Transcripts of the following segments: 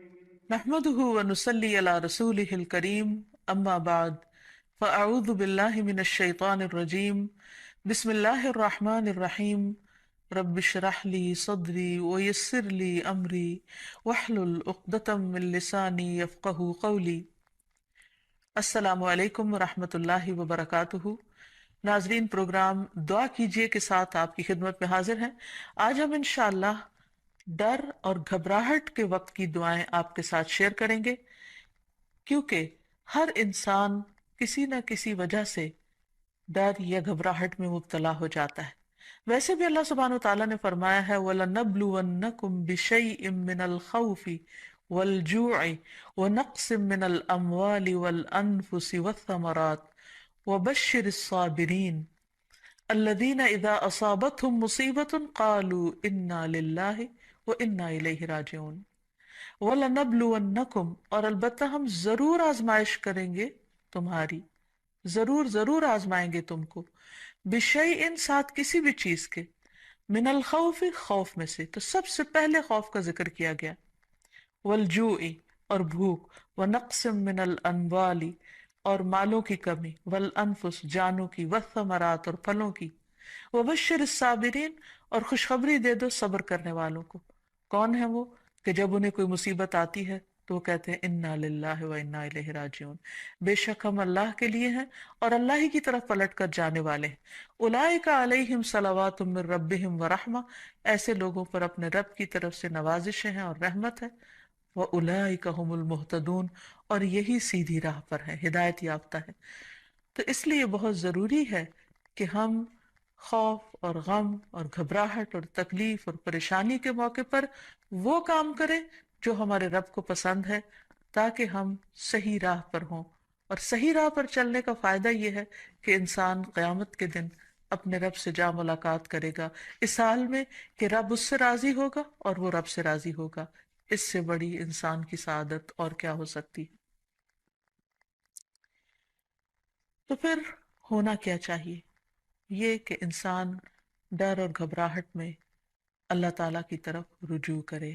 نحمده ونصلي على رسوله الكريم أما بعد فأعوذ بالله من الشيطان الرجيم بسم الله الرحمن الرحيم رب اشرح لي صدري ويسر لي أمري واحلل عقدة من لساني يفقه قولي. السلام علیکم ورحمۃ اللہ وبرکاتہ. ناظرین، پروگرام دعا کیجئے کے ساتھ آپ کی خدمت میں حاضر ہیں. آج ہم انشاءاللہ ڈر اور گھبراہٹ کے وقت کی دعائیں آپ کے ساتھ شیئر کریں گے، کیونکہ ہر انسان کسی نہ کسی وجہ سے ڈر یا گھبراہٹ میں مبتلا ہو جاتا ہے. ویسے بھی اللہ سبحانہ وتعالیٰ نے فرمایا ہے وَلَنَبْلُوَنَّكُمْ بِشَيْءٍ مِّنَ الْخَوْفِ وَالْجُوعِ وَنَقْصٍ مِّنَ الْأَمْوَالِ وَالْأَنفُسِ وَالثَّمَرَاتِ وَبَشِّرِ الصَّابِرِينَ الَّذِينَ إِذَا أَصَابَتْهُمْ مُصِيبَةٌ قَالُوا إِنَّا لِلَّهِ وَإِنَّا إِلَيْهِ راجعون. وَلَنَبْلُوَنَّكُمْ، اور البتہ ہم ضرور آزمائش کریں گے تمہاری، ضرور آزمائیں گے تم کو، بشیء، ساتھ کسی بھی چیز کے، من الخوف، خوف میں سے، تو سب سے پہلے خوف کا ذکر کیا گیا، والجوع، اور بھوک، ونقص من الاموال، اور مالوں کی کمی، والانفس، جانوں کی، والثمرات، اور پھلوں کی، وبشر الصابرین، اور خوشخبری دے دو صبر کرنے والوں کو. کون ہے وہ کہ جب انہیں کوئی مصیبت آتی ہے تو وہ کہتے ہیں انا للہ و انا الیہ راجعون، بے شک ہم اللہ کے لیے ہیں اور اللہ ہی کی طرف پلٹ کر جانے والے ہیں. اولئک علیہم صلوات من ربہم ورحمہ، ایسے لوگوں پر اپنے رب کی طرف سے نوازشیں ہیں اور رحمت ہے. وَأُولَئِكَ هُمُ الْمُهْتَدُونَ، اور یہی سیدھی راہ پر ہے، ہدایت یافتہ ہے. تو اس لیے بہت ضروری ہے کہ ہم خوف اور غم اور گھبراہٹ اور تکلیف اور پریشانی کے موقع پر وہ کام کریں جو ہمارے رب کو پسند ہے، تاکہ ہم صحیح راہ پر ہوں. اور صحیح راہ پر چلنے کا فائدہ یہ ہے کہ انسان قیامت کے دن اپنے رب سے جا ملاقات کرے گا، اس حال میں کہ رب اس سے راضی ہوگا اور وہ رب سے راضی ہوگا. اس سے بڑی انسان کی سعادت اور کیا ہو سکتی ہے؟ تو پھر ہونا کیا چاہیے؟ یہ کہ انسان ڈر اور گھبراہٹ میں اللہ تعالیٰ کی طرف رجوع کرے.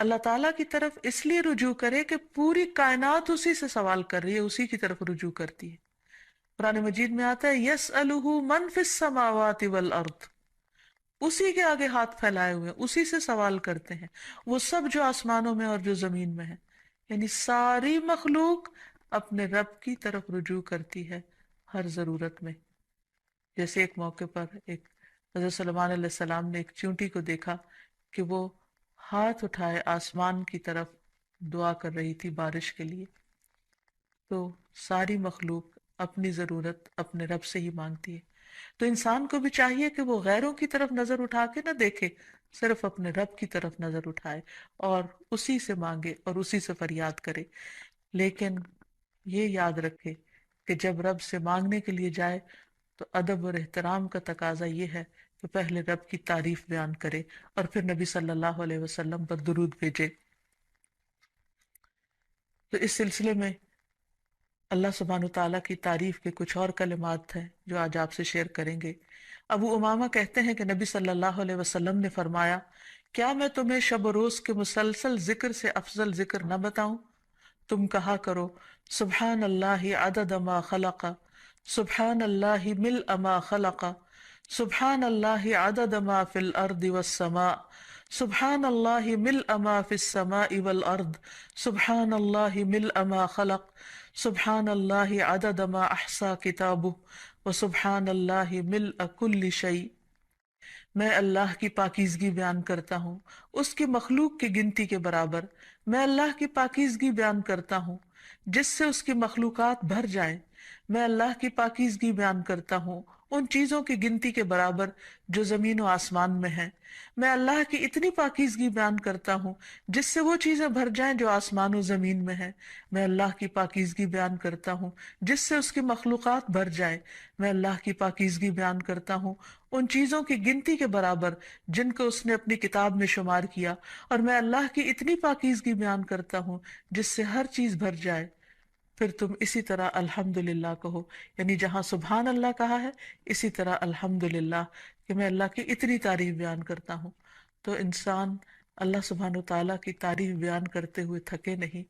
اللہ تعالیٰ کی طرف اس لیے رجوع کرے کہ پوری کائنات اسی سے سوال کر رہی ہے، اسی کی طرف رجوع کرتی ہے. قرآن مجید میں آتا ہے یسألہ من فی السماوات والارض، اسی کے آگے ہاتھ پھیلائے ہوئے ہیں، اسی سے سوال کرتے ہیں وہ سب جو آسمانوں میں اور جو زمین میں ہے. یعنی ساری مخلوق اپنے رب کی طرف رجوع کرتی ہے ہر ضرورت میں. جیسے ایک موقع پر ایک حضرت سلیمان علیہ السلام نے ایک چیونٹی کو دیکھا کہ وہ ہاتھ اٹھائے آسمان کی طرف دعا کر رہی تھی بارش کے لیے. تو ساری مخلوق اپنی ضرورت اپنے رب سے ہی مانگتی ہے. تو انسان کو بھی چاہیے کہ وہ غیروں کی طرف نظر اٹھا کے نہ دیکھے، صرف اپنے رب کی طرف نظر اٹھائے اور اسی سے مانگے اور اسی سے فریاد کرے. لیکن یہ یاد رکھے کہ جب رب سے مانگنے کے لیے جائے تو ادب اور احترام کا تقاضا یہ ہے کہ پہلے رب کی تعریف بیان کرے اور پھر نبی صلی اللہ علیہ وسلم پر درود بھیجے. تو اس سلسلے میں اللہ سبحانہ تعالیٰ کی تعریف کے کچھ اور کلمات ہیں جو آج آپ سے شیئر کریں گے. ابو امامہ کہتے ہیں کہ نبی صلی اللہ علیہ وسلم نے فرمایا، کیا میں تمہیں شب و روز کے مسلسل ذکر سے افضل ذکر نہ بتاؤں؟ تم کہا کرو سبحان اللہ عدد ما خلق، سبحان اللہ ملء ما خلق، سبحان اللہ عدد ما فی الارض والسماء، سبحان اللہ ملء ما فی السماء والارض، سبحان اللہ ملء ما خلق، سبحان اللہ عدد ما احصا کتابہ، وسبحان اللہ ملء کل شیء. میں اللہ کی پاکیزگی بیان کرتا ہوں اس کی مخلوق کی گنتی کے برابر. میں اللہ کی پاکیزگی بیان کرتا ہوں جس سے اس کی مخلوقات بھر جائیں. میں اللہ کی پاکیزگی بیان کرتا ہوں ان چیزوں کی گنتی کے برابر جو زمین و آسمان میں ہیں. میں اللہ کی اتنی پاکیزگی بیان کرتا ہوں جس سے وہ چیزیں بھر جائیں جو آسمان و زمین میں ہیں. میں اللہ کی پاکیزگی بیان کرتا ہوں جس سے اس کی مخلوقات بھر جائیں. میں اللہ کی پاکیزگی بیان کرتا ہوں ان چیزوں کی گنتی کے برابر جن کو اس نے اپنی کتاب میں شمار کیا. اور میں اللہ کی اتنی پاکیزگی بیان کرتا ہوں جس سے ہر چیز بھر جائے. پھر تم اسی طرح الحمدللہ کہو، یعنی جہاں سبحان اللہ کہا ہے اسی طرح الحمدللہ کہ میں اللہ کی اتنی تعریف بیان کرتا ہوں. تو انسان اللہ سبحانہ تعالیٰ کی تعریف بیان کرتے ہوئے تھکے نہیں۔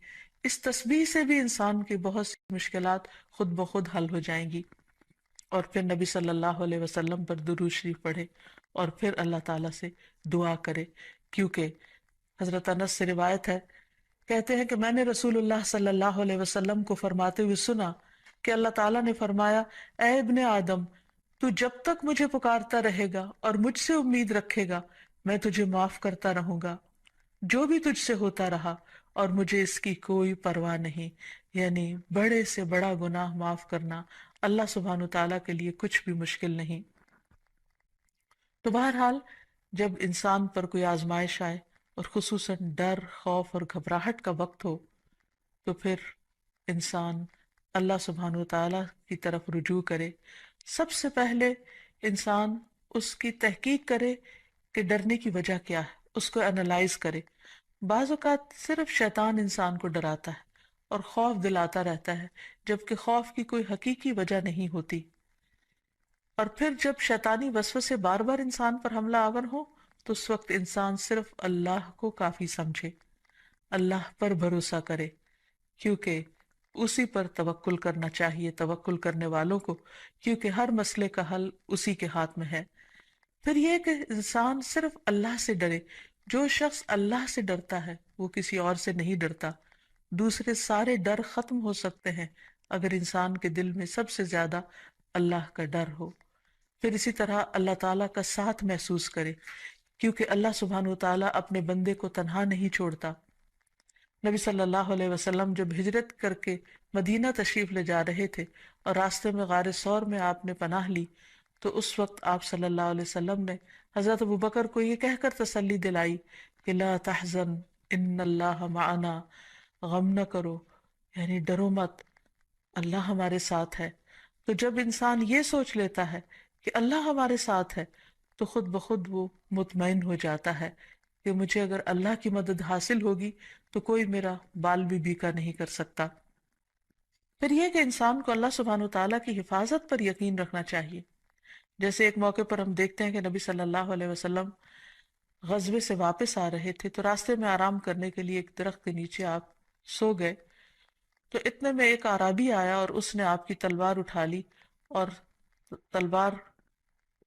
اس تسبیح سے بھی انسان کی بہت سی مشکلات خود بخود حل ہو جائیں گی، اور پھر نبی صلی اللہ علیہ وسلم پر درود شریف پڑھے اور پھر اللہ تعالیٰ سے دعا کرے، کیونکہ حضرت انس سے روایت ہے، کہتے ہیں کہ میں نے رسول اللہ صلی اللہ علیہ وسلم کو فرماتے ہوئے سنا کہ اللہ تعالیٰ نے فرمایا، اے ابن آدم، تو جب تک مجھے پکارتا رہے گا اور مجھ سے امید رکھے گا، میں تجھے معاف کرتا رہوں گا جو بھی تجھ سے ہوتا رہا، اور مجھے اس کی کوئی پرواہ نہیں۔ یعنی بڑے سے بڑا گناہ معاف کرنا اللہ سبحانہ تعالیٰ کے لیے کچھ بھی مشکل نہیں۔ تو بہرحال جب انسان پر کوئی آزمائش آئے اور خصوصاً ڈر، خوف اور گھبراہٹ کا وقت ہو، تو پھر انسان اللہ سبحانہ تعالیٰ کی طرف رجوع کرے۔ سب سے پہلے انسان اس کی تحقیق کرے کہ ڈرنے کی وجہ کیا ہے، اس کو انالائز کرے۔ بعض اوقات صرف شیطان انسان کو ڈراتا ہے اور خوف دلاتا رہتا ہے، جبکہ خوف کی کوئی حقیقی وجہ نہیں ہوتی۔ اور پھر جب شیطانی وسوسے بار بار انسان پر حملہ آور ہو، تو اس وقت انسان صرف اللہ کو کافی سمجھے، اللہ پر بھروسہ کرے، کیونکہ اسی پر توکل کرنا چاہیے توکل کرنے والوں کو، کیونکہ ہر مسئلے کا حل اسی کے ہاتھ میں ہے۔ پھر یہ کہ انسان صرف اللہ سے ڈرے۔ جو شخص اللہ سے ڈرتا ہے وہ کسی اور سے نہیں ڈرتا۔ دوسرے سارے ڈر ختم ہو سکتے ہیں اگر انسان کے دل میں سب سے زیادہ اللہ کا ڈر ہو۔ پھر اسی طرح اللہ تعالیٰ کا ساتھ محسوس کرے، کیونکہ اللہ سبحانہ وتعالیٰ اپنے بندے کو تنہا نہیں چھوڑتا۔ نبی صلی اللہ علیہ وسلم جب ہجرت کر کے مدینہ تشریف لے جا رہے تھے اور راستے میں غار ثور میں آپ نے پناہ لی، تو اس وقت آپ صلی اللہ علیہ وسلم نے حضرت ابوبکر کو یہ کہہ کر تسلی دلائی کہ لا تحزن ان اللہ معنا، غم نہ کرو، یعنی ڈرو مت، اللہ ہمارے ساتھ ہے۔ تو جب انسان یہ سوچ لیتا ہے کہ اللہ ہمارے ساتھ ہے، تو خود بخود وہ مطمئن ہو جاتا ہے کہ مجھے اگر اللہ کی مدد حاصل ہوگی تو کوئی میرا بال بھی بیکا نہیں کر سکتا۔ پھر یہ کہ انسان کو اللہ سبحانہ وتعالیٰ کی حفاظت پر یقین رکھنا چاہیے۔ جیسے ایک موقع پر ہم دیکھتے ہیں کہ نبی صلی اللہ علیہ وسلم غزوے سے واپس آ رہے تھے، تو راستے میں آرام کرنے کے لیے ایک درخت کے نیچے آپ سو گئے، تو اتنے میں ایک اعرابی آیا اور اس نے آپ کی تلوار اٹھا لی اور تلوار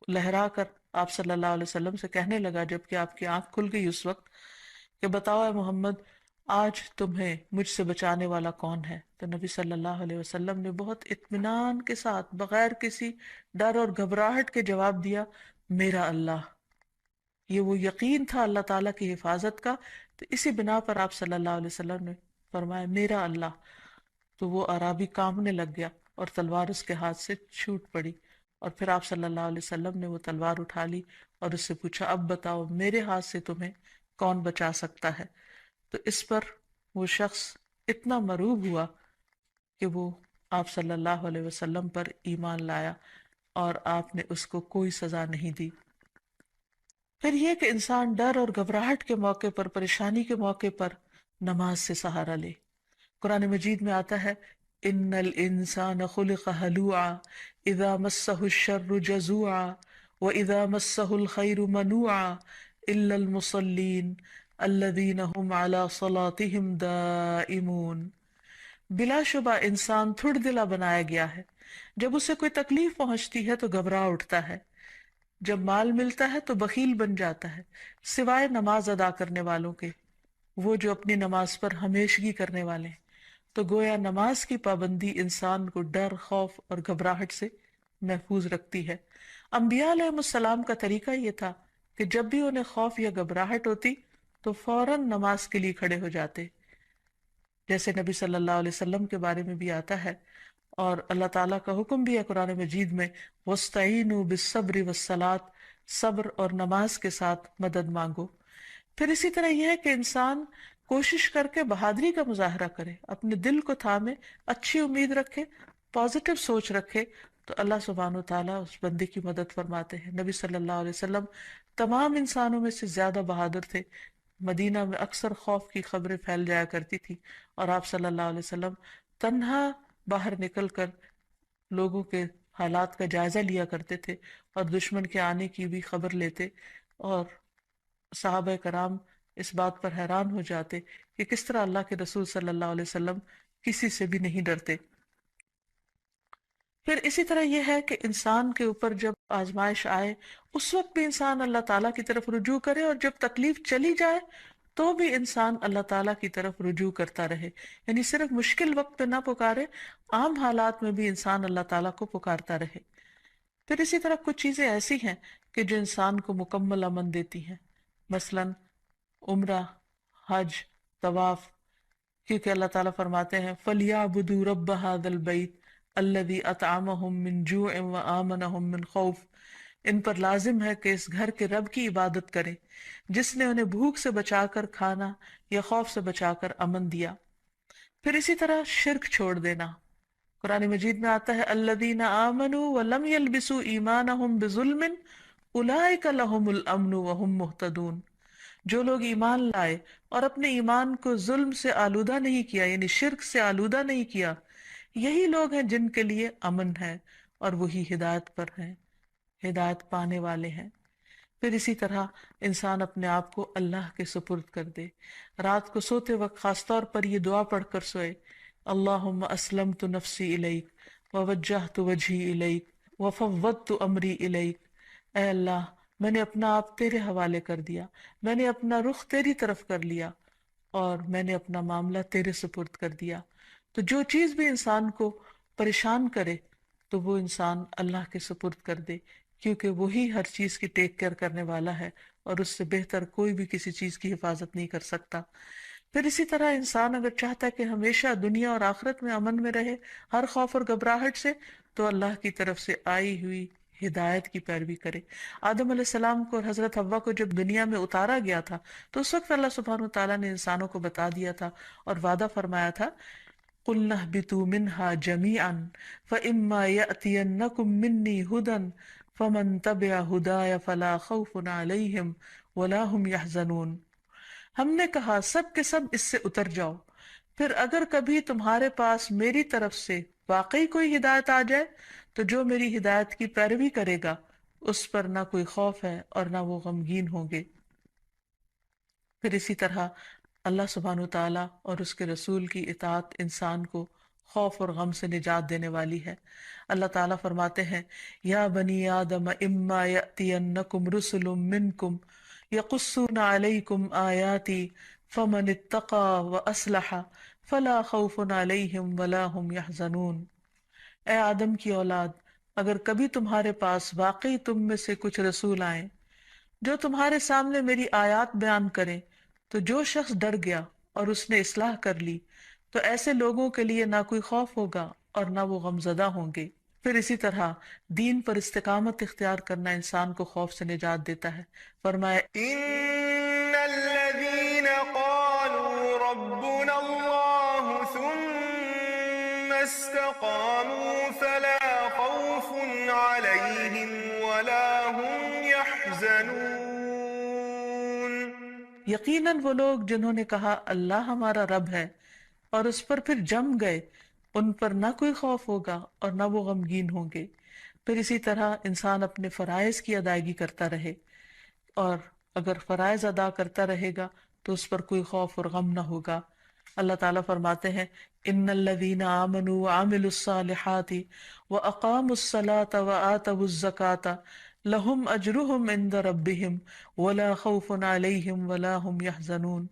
لہرا کر آپ صلی اللہ علیہ وسلم سے کہنے لگا، جبکہ آپ کی آنکھ کھل گئی اس وقت، کہ بتاؤ اے محمد، آج تمہیں مجھ سے بچانے والا کون ہے؟ تو نبی صلی اللہ علیہ وسلم نے بہت اطمینان کے ساتھ بغیر کسی ڈر اور گھبراہٹ کے جواب دیا، میرا اللہ۔ یہ وہ یقین تھا اللہ تعالیٰ کی حفاظت کا، تو اسی بنا پر آپ صلی اللہ علیہ وسلم نے فرمایا میرا اللہ۔ تو وہ اعرابی کانپنے لگ گیا اور تلوار اس کے ہاتھ سے چھوٹ پڑی، اور پھر آپ صلی اللہ علیہ وسلم نے وہ تلوار اٹھا لی اور اس سے پوچھا، اب بتاؤ میرے ہاتھ سے تمہیں کون بچا سکتا ہے؟ تو اس پر وہ شخص اتنا مرعوب ہوا کہ وہ آپ صلی اللہ علیہ وسلم پر ایمان لایا اور آپ نے اس کو کوئی سزا نہیں دی۔ پھر یہ کہ انسان ڈر اور گھبراہٹ کے موقع پر، پریشانی کے موقع پر نماز سے سہارا لے۔ قرآن مجید میں آتا ہے، ان الانسان خلق ہلوعا اذا مسہ الشر جزوعا واذا مسہ الخیر منوعا الا المصلین الذین هم علی صلاتهم دائمون۔ بلا شبہ انسان تھڑ دلا بنایا گیا ہے، جب اسے کوئی تکلیف پہنچتی ہے تو گھبرا اٹھتا ہے، جب مال ملتا ہے تو بخیل بن جاتا ہے، سوائے نماز ادا کرنے والوں کے، وہ جو اپنی نماز پر ہمیشگی کرنے والے ہیں۔ تو گویا نماز کی پابندی انسان کو ڈر، خوف اور گھبراہٹ سے محفوظ رکھتی ہے۔ انبیاء علیہ السلام کا طریقہ یہ تھا کہ جب بھی انہیں خوف یا گھبراہٹ ہوتی تو فوراً نماز کے لیے کھڑے ہو جاتے، جیسے نبی صلی اللہ علیہ وسلم کے بارے میں بھی آتا ہے، اور اللہ تعالیٰ کا حکم بھی ہے قرآن مجید میں، وَاسْتَعِینُوا بِالصَّبْرِ وَالصَّلَاةِ، صبر اور نماز کے ساتھ مدد مانگو۔ پھر اسی طرح یہ ہے کہ انسان کوشش کر کے بہادری کا مظاہرہ کرے، اپنے دل کو تھامے، اچھی امید رکھے، پازیٹیو سوچ رکھے، تو اللہ سبحانہ و تعالیٰ اس بندے کی مدد فرماتے ہیں۔ نبی صلی اللہ علیہ وسلم تمام انسانوں میں سے زیادہ بہادر تھے۔ مدینہ میں اکثر خوف کی خبریں پھیل جایا کرتی تھی، اور آپ صلی اللہ علیہ وسلم تنہا باہر نکل کر لوگوں کے حالات کا جائزہ لیا کرتے تھے اور دشمن کے آنے کی بھی خبر لیتے، اور صحابہ کرام اس بات پر حیران ہو جاتے کہ کس طرح اللہ کے رسول صلی اللہ علیہ وسلم کسی سے بھی نہیں ڈرتے۔ پھر اسی طرح یہ ہے کہ انسان کے اوپر جب آزمائش آئے اس وقت بھی انسان اللہ تعالیٰ کی طرف رجوع کرے، اور جب تکلیف چلی جائے تو بھی انسان اللہ تعالیٰ کی طرف رجوع کرتا رہے، یعنی صرف مشکل وقت پہ نہ پکارے، عام حالات میں بھی انسان اللہ تعالیٰ کو پکارتا رہے۔ پھر اسی طرح کچھ چیزیں ایسی ہیں کہ جو انسان کو مکمل امن دیتی ہیں، مثلا عمرہ، حج، طواف، کیونکہ اللہ تعالیٰ فرماتے ہیں فَلْيَعْبُدُوا رَبَّ هَذَا الْبَيْتِ الَّذِي أَطْعَمَهُم مِّن جُوعٍ وَآمَنَهُم مِّن خَوْفٍ، ان پر لازم ہے کہ اس گھر کے رب کی عبادت کریں جس نے انہیں بھوک سے بچا کر کھانا یا خوف سے بچا کر امن دیا۔ پھر اسی طرح شرک چھوڑ دینا، قرآن مجید میں آتا ہے الذین آمنوا ولم یلبسوا ایمانہم بظلم اولئک لہم الامن وہم مہتدون، جو لوگ ایمان لائے اور اپنے ایمان کو ظلم سے آلودہ نہیں کیا، یعنی شرک سے آلودہ نہیں کیا، یہی لوگ ہیں جن کے لیے امن ہے اور وہی ہدایت پر ہیں، ہدایت پانے والے ہیں۔ پھر اسی طرح انسان اپنے آپ کو اللہ کے سپرد کر دے، رات کو سوتے وقت خاص طور پر یہ دعا پڑھ کر سوئے، اللہم اسلمت نفسی الیک ووجہت وجہی الیک وفوضت امری الیک، اے اللہ میں نے اپنا آپ تیرے حوالے کر دیا، میں نے اپنا رخ تیری طرف کر لیا، اور میں نے اپنا معاملہ تیرے سپرد کر دیا۔ تو جو چیز بھی انسان کو پریشان کرے تو وہ انسان اللہ کے سپرد کر دے، کیونکہ وہی ہر چیز کی ٹیک کیئر کرنے والا ہے، اور اس سے بہتر کوئی بھی کسی چیز کی حفاظت نہیں کر سکتا۔ پھر اسی طرح انسان اگر چاہتا ہے کہ ہمیشہ دنیا اور آخرت میں امن میں رہے ہر خوف اور گھبراہٹ سے، تو اللہ کی طرف سے آئی ہوئی ہدایت کی پیروی کرے۔ آدم علیہ السلام کو اور حضرت حوا کو جب دنیا میں اتارا گیا تھا تو اس وقت اللہ سبحانہ وتعالیٰ نے انسانوں کو بتا دیا تھا اور وعدہ فرمایا تھا قُلْنَا اهْبِطُوا مِنْهَا جَمِيعًا فَإِمَّا يَأْتِيَنَّكُم مِّنِّي هُدًى فَمَن تَبِعَ هُدَايَ فَلَا خَوْفٌ عَلَيْهِمْ وَلَا هُمْ يَحْزَنُونَ۔ ہم نے کہا سب کے سب اس سے اتر جاؤ، پھر اگر کبھی تمہارے پاس میری طرف سے واقعی کوئی ہدایت آ جائے تو جو میری ہدایت کی پیروی کرے گا اس پر نہ کوئی خوف ہے اور نہ وہ غمگین ہوں گے۔ پھر اسی طرح اللہ سبحانہ تعالیٰ اور اس کے رسول کی اطاعت انسان کو خوف اور غم سے نجات دینے والی ہے۔ اللہ تعالیٰ فرماتے ہیں یا بنی آدم اما یأتینکم رسل منکم یقصون علیکم آیاتی فمن اتقی واصلح فلا خوف علیہم ولا هم یحزنون۔ اے آدم کی اولاد، اگر کبھی تمہارے پاس واقعی تم میں سے کچھ رسول آئیں جو تمہارے سامنے میری آیات بیان کریں، تو جو شخص ڈر گیا اور اس نے اصلاح کر لی تو ایسے لوگوں کے لیے نہ کوئی خوف ہوگا اور نہ وہ غمزدہ ہوں گے۔ پھر اسی طرح دین پر استقامت اختیار کرنا انسان کو خوف سے نجات دیتا ہے۔ فرمایا ان الذين قالوا ربنا الله ثم استقاموا فلا خوف عليهم ولا هم يحزنون۔ یقیناً وہ لوگ جنہوں نے کہا اللہ ہمارا رب ہے اور اس پر پھر جم گئے، ان پر نہ کوئی خوف ہوگا اور نہ وہ غمگین ہوں گے۔ پھر اسی طرح انسان اپنے فرائض کی ادائیگی کرتا رہے، اور اگر فرائض ادا کرتا رہے گا تو اس پر کوئی خوف اور غم نہ ہوگا۔ اللہ تعالیٰ فرماتے ہیں ان الذین آمنوا وعملوا الصالحات واقاموا الصلاة وآتوا الزکاة لہم اجرہم عند ربہم ولا خوف علیہم ولا ہم یحزنون۔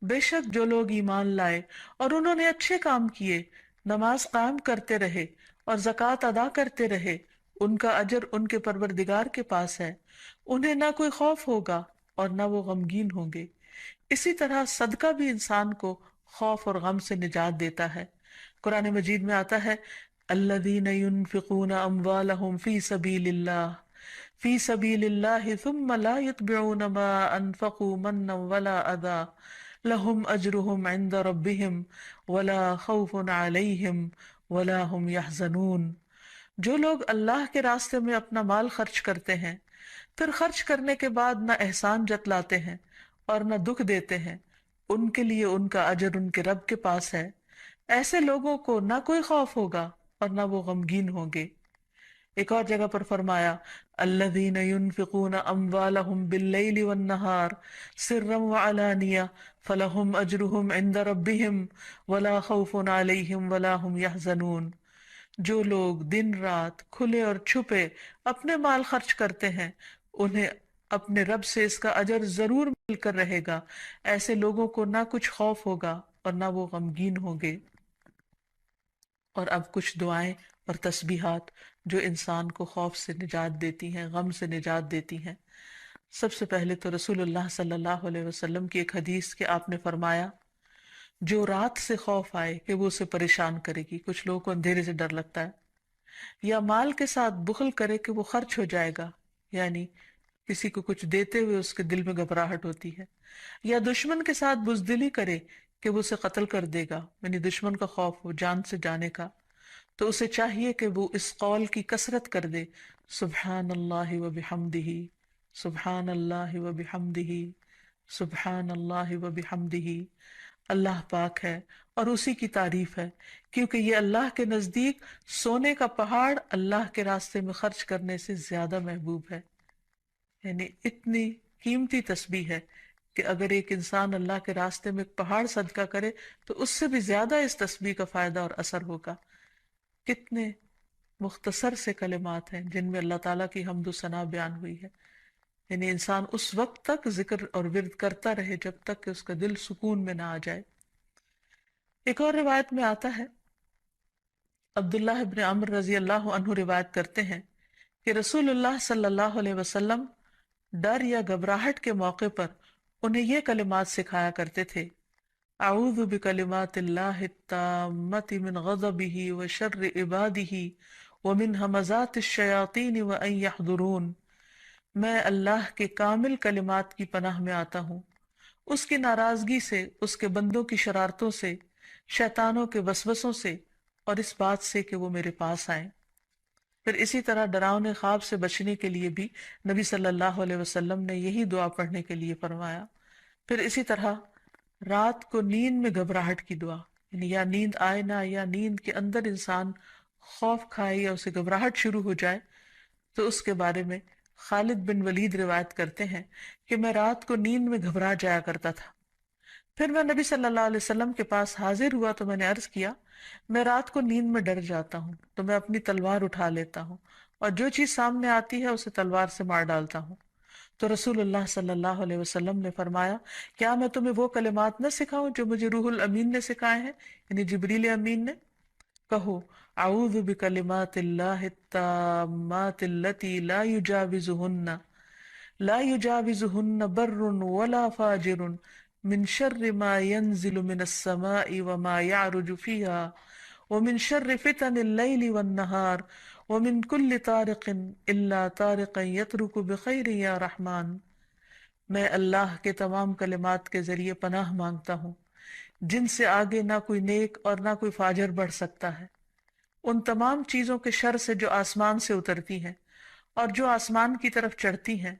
بے شک جو لوگ ایمان لائے اور انہوں نے اچھے کام کیے، نماز قائم کرتے رہے اور زکوٰۃ ادا کرتے رہے، ان کا اجر ان کے پروردگار کے پاس ہے، انہیں نہ کوئی خوف ہوگا اور نہ وہ غمگین ہوں گے۔ اسی طرح صدقہ بھی انسان کو خوف اور غم سے نجات دیتا ہے۔ قرآن مجید میں آتا ہے الذین ينفقون اموالهم فی سبیل اللہ ثم لا يتبعون ما انفقوا منا ولا اذى لهم اجرهم عند ربهم ولا خوف علیہم ولا هم يحزنون۔ جو لوگ اللہ کے راستے میں اپنا مال خرچ کرتے ہیں، پھر خرچ کرنے کے بعد نہ احسان جتلاتے ہیں اور نہ دکھ دیتے ہیں، ان کے لیے ان کا اجر ان کے رب کے پاس ہے۔ ایسے لوگوں کو نہ کوئی خوف ہوگا اور نہ وہ غمگین ہوں گے۔ ایک اور جگہ پر فرمایا الذین ينفقون اموالهم باللیل والنہار سرا وعلانیہ فلہم اجرہم عند ربہم ولا خوف علیہم ولا ہم یحزنون. جو لوگ دن رات کھلے اور چھپے اپنے مال خرچ کرتے ہیں انہیں اپنے رب سے اس کا اجر ضرور مل کر رہے گا. ایسے لوگوں کو نہ کچھ خوف ہوگا اور نہ وہ غمگین ہوں گے. اور اب کچھ دعائیں اور تسبیحات جو انسان کو خوف سے نجات دیتی ہیں، غم سے نجات دیتی ہیں. سب سے پہلے تو رسول اللہ صلی اللہ علیہ وسلم کی ایک حدیث کہ آپ نے فرمایا جو رات سے خوف آئے کہ وہ اسے پریشان کرے گی، کچھ لوگوں کو اندھیرے سے ڈر لگتا ہے، یا مال کے ساتھ بخل کرے کہ وہ خرچ ہو جائے گا، یعنی کسی کو کچھ دیتے ہوئے اس کے دل میں گھبراہٹ ہوتی ہے، یا دشمن کے ساتھ بزدلی کرے کہ وہ اسے قتل کر دے گا، یعنی دشمن کا خوف ہو جان سے جانے کا، تو اسے چاہیے کہ وہ اس قول کی کثرت کر دے سبحان اللہ و بحمدہ، سبحان اللہ و بحمدہ، سبحان اللہ و بحمدہ. اللہ پاک ہے اور اسی کی تعریف ہے، کیونکہ یہ اللہ کے نزدیک سونے کا پہاڑ اللہ کے راستے میں خرچ کرنے سے زیادہ محبوب ہے. یعنی اتنی قیمتی تسبیح ہے کہ اگر ایک انسان اللہ کے راستے میں ایک پہاڑ صدقہ کرے تو اس سے بھی زیادہ اس تسبیح کا فائدہ اور اثر ہوگا. کتنے مختصر سے کلمات ہیں جن میں اللہ تعالیٰ کی حمد و ثنا بیان ہوئی ہے. یعنی انسان اس وقت تک ذکر اور ورد کرتا رہے جب تک کہ اس کا دل سکون میں نہ آ جائے. ایک اور روایت میں آتا ہے، عبداللہ ابن عمر رضی اللہ عنہ روایت کرتے ہیں کہ رسول اللہ صلی اللہ علیہ وسلم ڈر یا گھبراہٹ کے موقع پر انہیں یہ کلمات سکھایا کرتے تھے: اعوذ بکلمات اللہ التامۃ من غضبہ وشر عبادہ ومن ہمزات الشیاطین وان یحضرون. میں اللہ کے کامل کلمات کی پناہ میں آتا ہوں، اس کی ناراضگی سے، اس کے بندوں کی شرارتوں سے، شیطانوں کے وسوسوں سے، اور اس بات سے کہ وہ میرے پاس آئیں. پھر اسی طرح ڈراؤنے خواب سے بچنے کے لیے بھی نبی صلی اللہ علیہ وسلم نے یہی دعا پڑھنے کے لیے فرمایا. پھر اسی طرح رات کو نیند میں گھبراہٹ کی دعا، یعنی یا نیند آئے نہ، یا نیند کے اندر انسان خوف کھائے یا اسے گھبراہٹ شروع ہو جائے، تو اس کے بارے میں خالد بن ولید روایت کرتے ہیں کہ میں رات کو نیند میں گھبرا جایا کرتا تھا. پھر میں نبی صلی اللہ علیہ وسلم کے پاس حاضر ہوا تو میں نے عرض کیا میں رات کو نیند میں ڈر جاتا ہوں تو میں اپنی تلوار اٹھا لیتا ہوں اور جو چیز سامنے آتی ہے اسے تلوار سے مار ڈالتا ہوں. تو رسول اللہ صلی اللہ علیہ وسلم نے فرمایا کیا میں تمہیں وہ کلمات نہ سکھاؤں جو مجھے روح الامین نے سکھائے ہیں، یعنی جبریل امین نے؟ کہو اعوذ بکلمات اللہ التامات التی لا یجاوزہن بر ولا فاجر من شر ما ينزل من السماء وما يعرج فيها ومن شر فتن الليل والنهار ومن كل طارق الا طارقا يطرق بخير يا رحمن. میں اللہ کے تمام کلمات کے ذریعے پناہ مانگتا ہوں جن سے آگے نہ کوئی نیک اور نہ کوئی فاجر بڑھ سکتا ہے، ان تمام چیزوں کے شر سے جو آسمان سے اترتی ہیں اور جو آسمان کی طرف چڑھتی ہیں،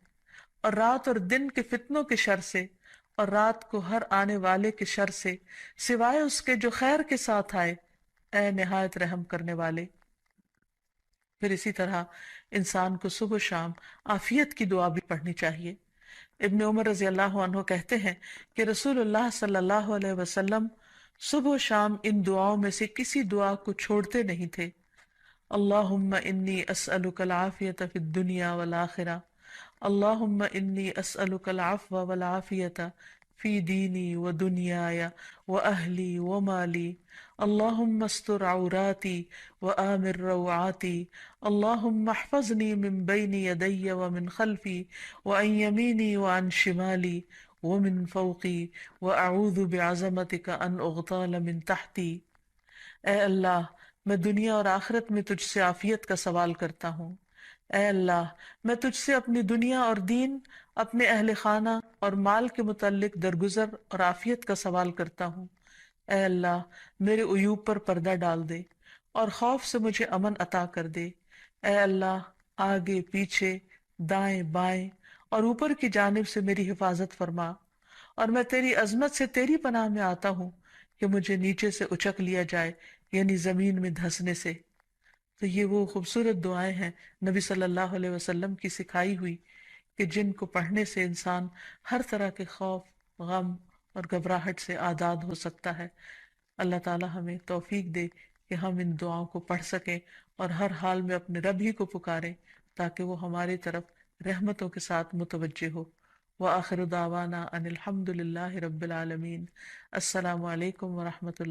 اور رات اور دن کے فتنوں کے شر سے، اور رات کو ہر آنے والے کے شر سے، سوائے اس کے جو خیر کے ساتھ آئے، اے نہایت رحم کرنے والے. پھر اسی طرح انسان کو صبح و شام عافیت کی دعا بھی پڑھنی چاہیے. ابن عمر رضی اللہ عنہ کہتے ہیں کہ رسول اللہ صلی اللہ علیہ وسلم صبح و شام ان دعاؤں میں سے کسی دعا کو چھوڑتے نہیں تھے. اللہم انی اسألک العافیت فی الدنیا والآخرہ، اللہم انی اسألک العفو والعافیت فی دینی و دنیای و اہلی و مالی، اللہم استر عوراتی و آمر روعاتی، اللہم احفظنی من بین یدی و من خلفی و عن یمینی و عن شمالی ومن فوقی واعوذ بعظمتک ان اغتال من تحتی. اے اللہ میں دنیا اور آخرت میں تجھ سے عافیت کا سوال کرتا ہوں. اے اللہ میں تجھ سے اپنی دنیا اور دین، اپنے اہل خانہ اور مال کے متعلق درگزر اور عافیت کا سوال کرتا ہوں. اے اللہ میرے عیوب پر پردہ ڈال دے اور خوف سے مجھے امن عطا کر دے. اے اللہ آگے پیچھے دائیں بائیں اور اوپر کی جانب سے میری حفاظت فرما، اور میں تیری عظمت سے تیری پناہ میں آتا ہوں کہ مجھے نیچے سے اچک لیا جائے، یعنی زمین میں دھنسنے سے. تو یہ وہ خوبصورت دعائیں ہیں نبی صلی اللہ علیہ وسلم کی سکھائی ہوئی، کہ جن کو پڑھنے سے انسان ہر طرح کے خوف، غم اور گھبراہٹ سے آزاد ہو سکتا ہے۔ اللہ تعالی ہمیں توفیق دے کہ ہم ان دعاؤں کو پڑھ سکیں اور ہر حال میں اپنے رب ہی کو پکاریں، تاکہ وہ ہماری طرف رحمتوں کے ساتھ متوجہ ہو۔ وآخر دعوانا ان الحمد للہ رب العالمین۔ السلام علیکم ورحمۃ اللہ۔